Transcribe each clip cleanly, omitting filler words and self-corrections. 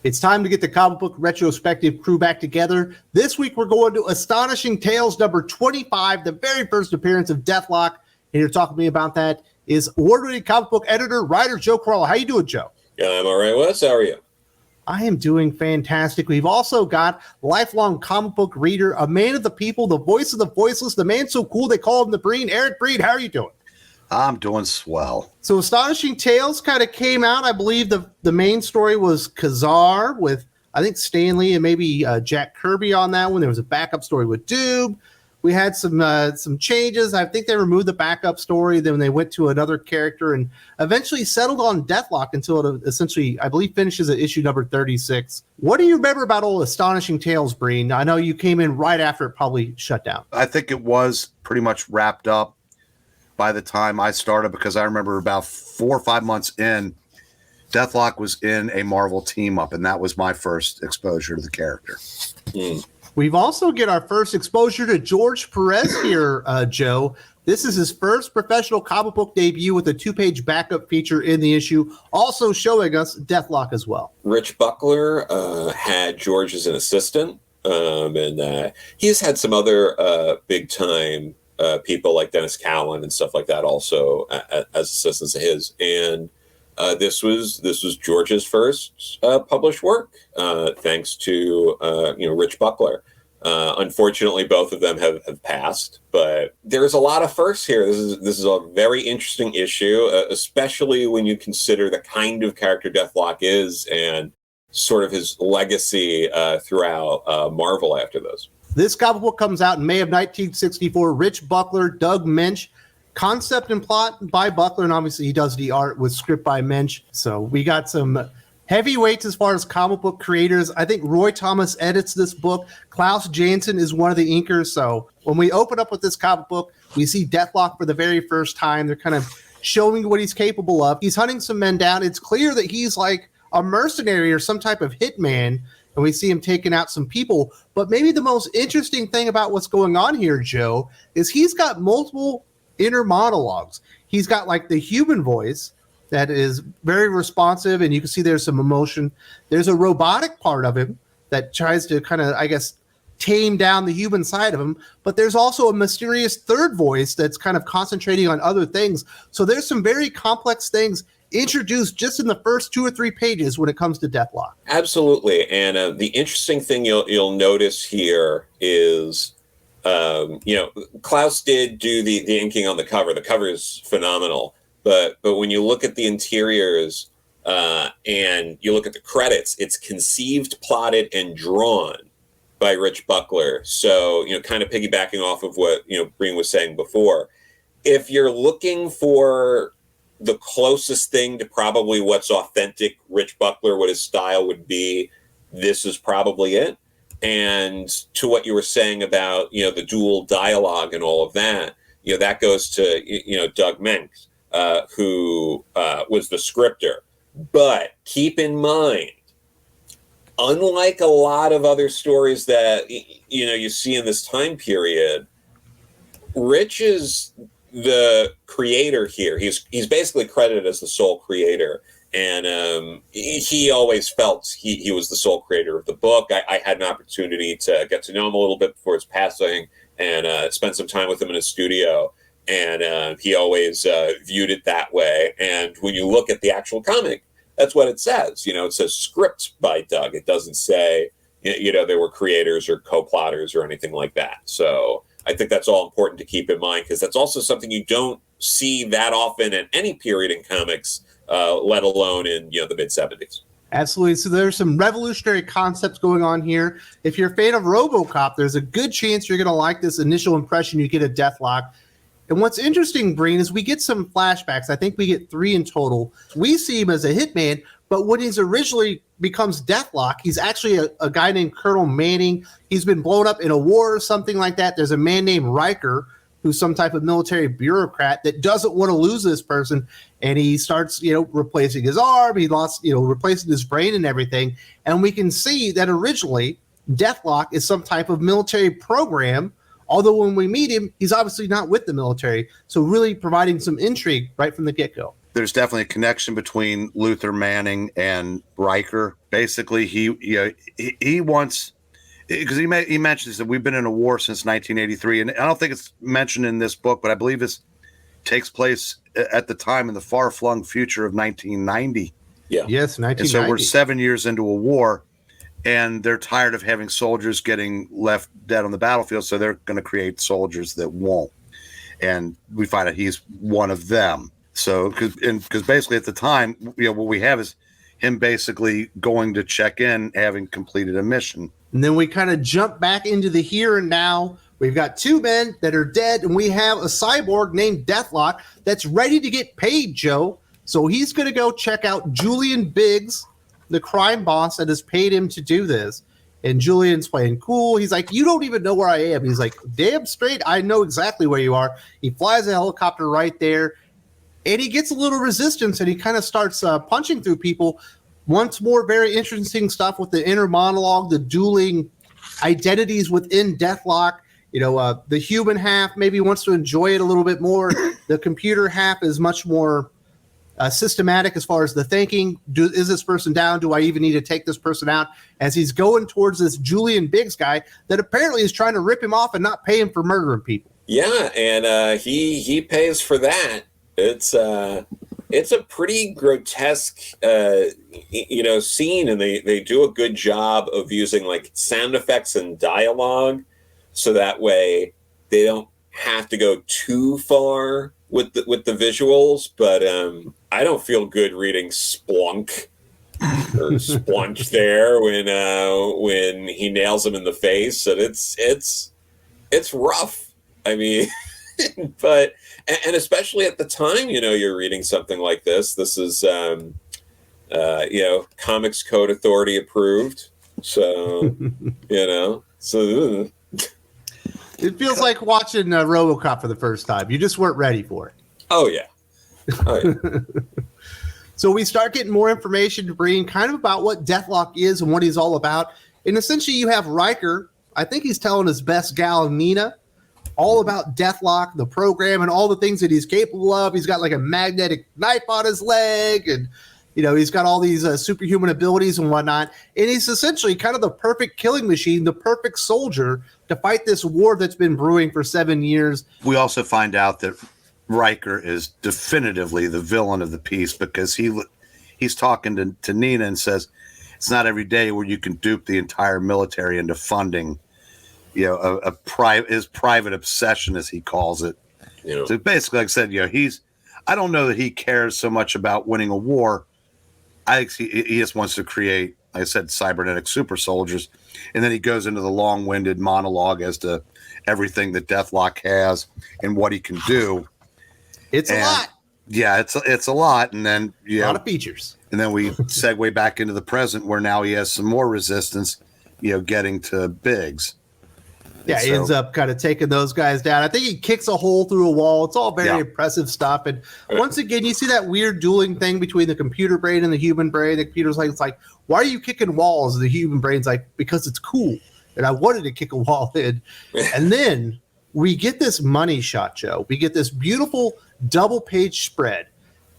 It's time to get the comic book retrospective crew back together. This week, we're going to Astonishing Tales number 25, the very first appearance of Deathlok. And here to talk to me about that is award-winning comic book editor, writer Joe Corolla. How you doing, Joe? Yeah, I'm all right, Wes. How are you? I am doing fantastic. We've also got lifelong comic book reader, a man of the people, the voice of the voiceless, the man so cool they call him the Breen. Eric Breen, how are you doing? I'm doing swell. So Astonishing Tales kind of came out. I believe the main story was Kazar with, I think, Stan Lee and maybe Jack Kirby on that one. There was a backup story with Doob. We had some changes. I think they removed the backup story. Then they went to another character and eventually settled on Deathlok until it essentially, I believe, finishes at issue number 36. What do you remember about old Astonishing Tales, Breen? I know you came in right after it probably shut down. I think it was pretty much wrapped up by the time I started, because I remember about 4 or 5 months in, Deathlok was in a Marvel team up, and that was my first exposure to the character. We've also get our first exposure to George Pérez here, Joe. This is his first professional comic book debut with a 2-page backup feature in the issue, also showing us Deathlok as well. Rich Buckler had George as an assistant, and he's had some other big-time people like Dennis Cowan and stuff like that also as assistants of his. And this was George's first published work, thanks to Rich Buckler. Unfortunately, both of them have passed, but there's a lot of firsts here. This is a very interesting issue, especially when you consider the kind of character Deathlok is and sort of his legacy throughout Marvel after this. This comic book comes out in May of 1964. Rich Buckler, Doug Moench. Concept and plot by Buckler, and obviously he does the art with script by Moench. So we got some heavyweights as far as comic book creators. I think Roy Thomas edits this book. Klaus Janson is one of the inkers. So when we open up with this comic book, we see Deathlok for the very first time. They're kind of showing what he's capable of. He's hunting some men down. It's clear that he's like a mercenary or some type of hitman, and we see him taking out some people. But maybe the most interesting thing about what's going on here, Joe, is he's got multiple inner monologues. He's got like the human voice that is very responsive, and you can see there's some emotion. There's a robotic part of him that tries to kind of, I guess, tame down the human side of him. But there's also a mysterious third voice that's kind of concentrating on other things. So there's some very complex things introduced just in the first 2 or 3 pages when it comes to Deathlok. Absolutely. And the interesting thing you'll notice here is, Klaus did do the inking on the cover. The cover is phenomenal. But when you look at the interiors and you look at the credits, it's conceived, plotted, and drawn by Rich Buckler. So, kind of piggybacking off of what, Breen was saying before, if you're looking for the closest thing to probably what's authentic Rich Buckler, what his style would be, this is probably it. And to what you were saying about, the dual dialogue and all of that, that goes to, Doug Moench, who was the scripter. But keep in mind, unlike a lot of other stories that, you see in this time period, Rich is the creator here. He's basically credited as the sole creator. And he always felt he was the sole creator of the book. I had an opportunity to get to know him a little bit before his passing and spend some time with him in his studio. And he always viewed it that way. And when you look at the actual comic, that's what it says. It says script by Doug. It doesn't say, there were creators or co-plotters or anything like that. So I think that's all important to keep in mind, because that's also something you don't see that often in any period in comics, let alone in the mid-70s. Absolutely. So there's some revolutionary concepts going on here. If you're a fan of RoboCop, there's a good chance you're going to like this initial impression you get of Deathlok. And what's interesting, Breen, is we get some flashbacks. I think we get 3 in total. We see him as a hitman, but when he's originally becomes Deathlok, he's actually a guy named Colonel Manning. He's been blown up in a war or something like that. There's a man named Riker, who's some type of military bureaucrat that doesn't want to lose this person. And he starts, replacing his arm. He lost, replacing his brain and everything. And we can see that originally Deathlok is some type of military program. Although when we meet him, he's obviously not with the military. So really providing some intrigue right from the get-go. there's definitely a connection between Luther Manning and Riker. Basically, he wants, because he mentions that we've been in a war since 1983, and I don't think it's mentioned in this book, but I believe this takes place at the time in the far-flung future of 1990. Yeah. Yes, 1990. And so we're 7 years into a war, and they're tired of having soldiers getting left dead on the battlefield, so they're going to create soldiers that won't. And we find out he's one of them. So, because basically at the time, what we have is him basically going to check in, having completed a mission. And then we kind of jump back into the here and now. We've got two men that are dead, and we have a cyborg named Deathlok that's ready to get paid, Joe. So he's going to go check out Julian Biggs, the crime boss that has paid him to do this. And Julian's playing cool. He's like, you don't even know where I am. He's like, damn straight, I know exactly where you are. He flies a helicopter right there. And he gets a little resistance, and he kind of starts punching through people. Once more, very interesting stuff with the inner monologue, the dueling identities within Deathlok. The human half maybe wants to enjoy it a little bit more. The computer half is much more systematic as far as the thinking. Is this person down? Do I even need to take this person out? As he's going towards this Julian Biggs guy that apparently is trying to rip him off and not pay him for murdering people. Yeah, and he pays for that. It's a pretty grotesque scene, and they do a good job of using like sound effects and dialogue, so that way they don't have to go too far with the visuals. But I don't feel good reading Splunk or Splunch there when he nails him in the face, and it's rough. I mean, but. And especially at the time, you're reading something like this. This is, Comics Code Authority approved. So, so. It feels like watching RoboCop for the first time. You just weren't ready for it. Oh, yeah. So we start getting more information to bring kind of about what Deathlok is and what he's all about. And essentially you have Riker. I think he's telling his best gal, Nina, all about Deathlok, the program, and all the things that he's capable of. He's got like a magnetic knife on his leg, and he's got all these superhuman abilities and whatnot. And he's essentially kind of the perfect killing machine, the perfect soldier to fight this war that's been brewing for 7 years. We also find out that Riker is definitively the villain of the piece, because he's talking to Nina and says it's not every day where you can dupe the entire military into funding his private obsession, as he calls it. So basically, like I said, I don't know that he cares so much about winning a war. I think he just wants to create, like I said, cybernetic super soldiers. And then he goes into the long-winded monologue as to everything that Deathlok has and what he can do. It's a lot. Yeah, it's a lot. And then a lot of features. And then we segue back into the present, where now he has some more resistance, getting to Biggs. Yeah, he ends up kind of taking those guys down. I think he kicks a hole through a wall. It's all very impressive stuff. And once again, you see that weird dueling thing between the computer brain and the human brain. The computer's like, it's like, why are you kicking walls? And the human brain's like, because it's cool. And I wanted to kick a wall in. And then we get this money shot, Joe. We get this beautiful double-page spread.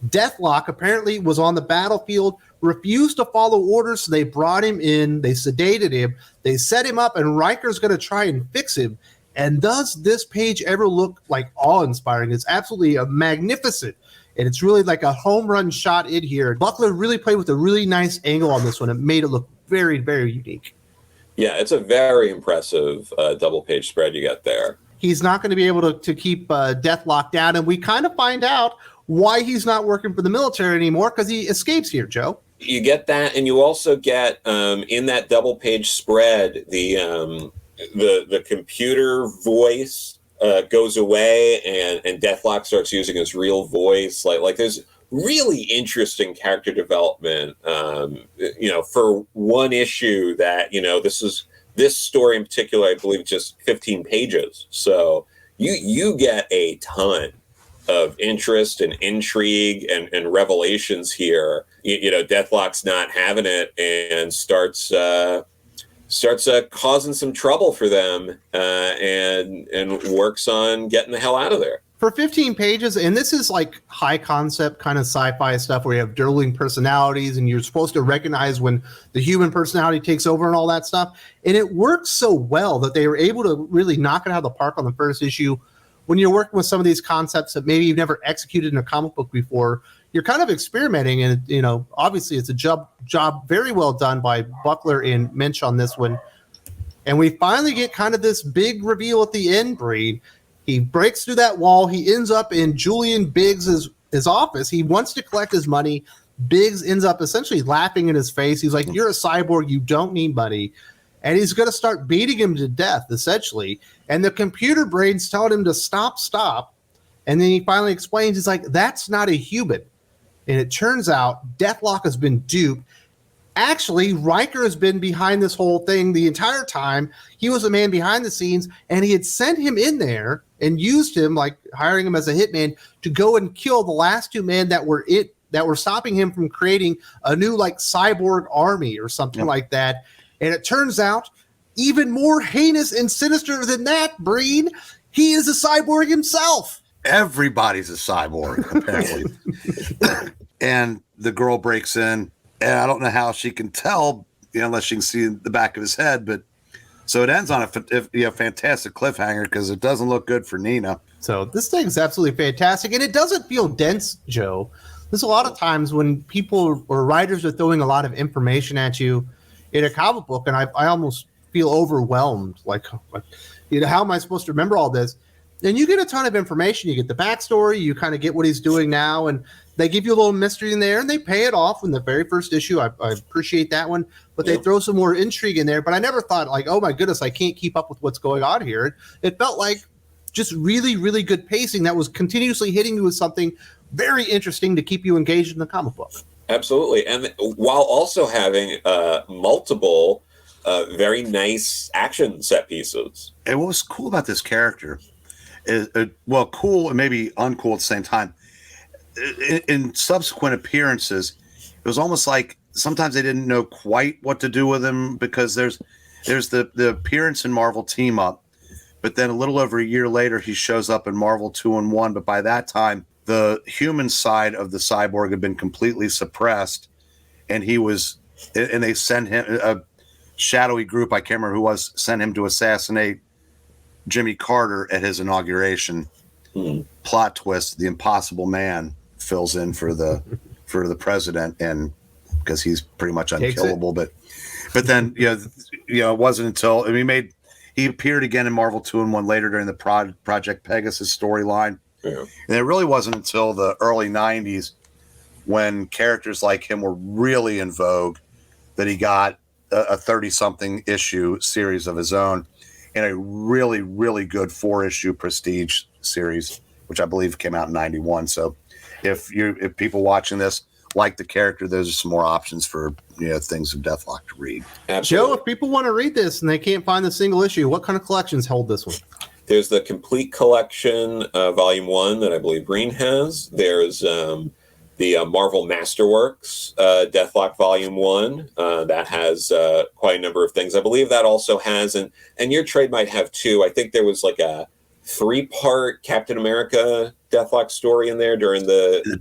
Deathlok apparently was on the battlefield, refused to follow orders, so they brought him in, they sedated him, they set him up, and Riker's going to try and fix him. And does this page ever look like awe-inspiring? It's absolutely magnificent, and it's really like a home run shot in here. Buckler really played with a really nice angle on this one. It made it look very, very unique. Yeah, it's a very impressive double-page spread you got there. He's not going to be able to keep Deathlok down, and we kind of find out why he's not working for the military anymore, because he escapes here, Joe. You get that, and you also get in that double page spread the computer voice goes away, and Deathlok starts using his real voice. Like there's really interesting character development. For one issue that this story in particular, I believe, just 15 pages. So you get a ton of interest and intrigue and revelations here. Deathlok's not having it and starts causing some trouble for them, and works on getting the hell out of there. for 15 pages, and this is like high concept kind of sci-fi stuff where you have dueling personalities and you're supposed to recognize when the human personality takes over and all that stuff. And it works so well that they were able to really knock it out of the park on the first issue. When you're working with some of these concepts that maybe you've never executed in a comic book before, you're kind of experimenting. And, you know, obviously it's a job very well done by Buckler and Moench on this one. And we finally get kind of this big reveal at the end, Breed. He breaks through that wall. He ends up in Julian Biggs' his office. He wants to collect his money. Biggs ends up essentially laughing in his face. He's like, "You're a cyborg. You don't need money." And he's going to start beating him to death, essentially. And the computer brain's telling him to stop. And then he finally explains, he's like, "That's not a human." And it turns out Deathlok has been duped. Actually, Riker has been behind this whole thing the entire time. He was a man behind the scenes, and he had sent him in there and used him, like hiring him as a hitman, to go and kill the last two men that were stopping him from creating a new like cyborg army or something like that. And it turns out, even more heinous and sinister than that, Breen, he is a cyborg himself. Everybody's a cyborg, apparently. And the girl breaks in, and I don't know how she can tell, unless she can see the back of his head. But so it ends on a fantastic cliffhanger because it doesn't look good for Nina. So this thing is absolutely fantastic, and it doesn't feel dense, Joe. There's a lot of times when people or writers are throwing a lot of information at you in a comic book, and I almost feel overwhelmed. Like, how am I supposed to remember all this? And you get a ton of information. You get the backstory. You kind of get what he's doing now, and they give you a little mystery in there, and they pay it off in the very first issue. I appreciate that one, but they throw some more intrigue in there. But I never thought, like, oh my goodness, I can't keep up with what's going on here. It felt like just really, really good pacing that was continuously hitting you with something very interesting to keep you engaged in the comic book. Absolutely, and while also having multiple very nice action set pieces. And what was cool about this character is, cool and maybe uncool at the same time. In subsequent appearances, it was almost like sometimes they didn't know quite what to do with him, because there's the appearance in Marvel Team Up, but then a little over a year later he shows up in Marvel 2-in-1. But by that time, the human side of the cyborg had been completely suppressed, and they sent him a shadowy group, I can't remember who was, sent him to assassinate Jimmy Carter at his inauguration. Plot twist: the Impossible Man fills in for the president, and because he's pretty much unkillable. But then it wasn't until he appeared again in Marvel 2-in-1 later during the Project Pegasus storyline. Yeah. And it really wasn't until the early 90s, when characters like him were really in vogue, that he got a 30-something issue series of his own, and a really, really good 4-issue prestige series, which I believe came out in 91. So if people watching this like the character, there's some more options for things of Deathlok to read. Absolutely. Joe, if people want to read this and they can't find the single issue, what kind of collections hold this one? There's the complete collection, Volume 1, that I believe Green has. There's the Marvel Masterworks Deathlok Volume 1. That has quite a number of things. I believe that also has, and your trade might have too. I think there was like a 3-part Captain America Deathlok story in there during the...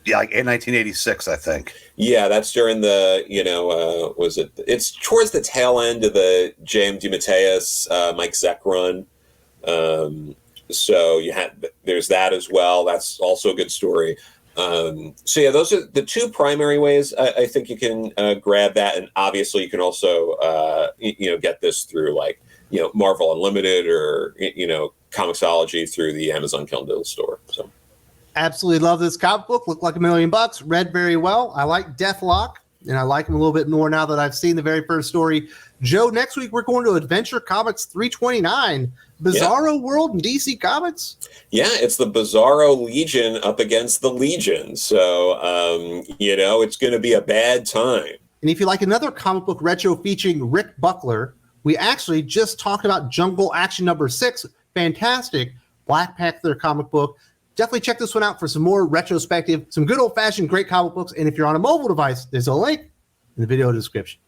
Yeah, like in 1986, I think. Yeah, that's during the, it's towards the tail end of the J.M. DeMatteis, Mike Zeck run. So there's that as well. That's also a good story. So yeah, those are the two primary ways I think you can grab that. And obviously you can also, get this through Marvel Unlimited or, Comixology through the Amazon Kindle store. So. Absolutely love this comic book. Looked like $1 million. Read very well. I like Deathlok, and I like him a little bit more now that I've seen the very first story. Joe, next week we're going to Adventure Comics 329, Bizarro World in DC Comics. Yeah, it's the Bizarro Legion up against the Legion. So, it's going to be a bad time. And if you like another comic book retro featuring Rick Buckler, we actually just talked about Jungle Action number 6. Fantastic Black Panther comic book. Definitely check this one out for some more retrospective, some good old-fashioned great comic books. And if you're on a mobile device, there's a link in the video description.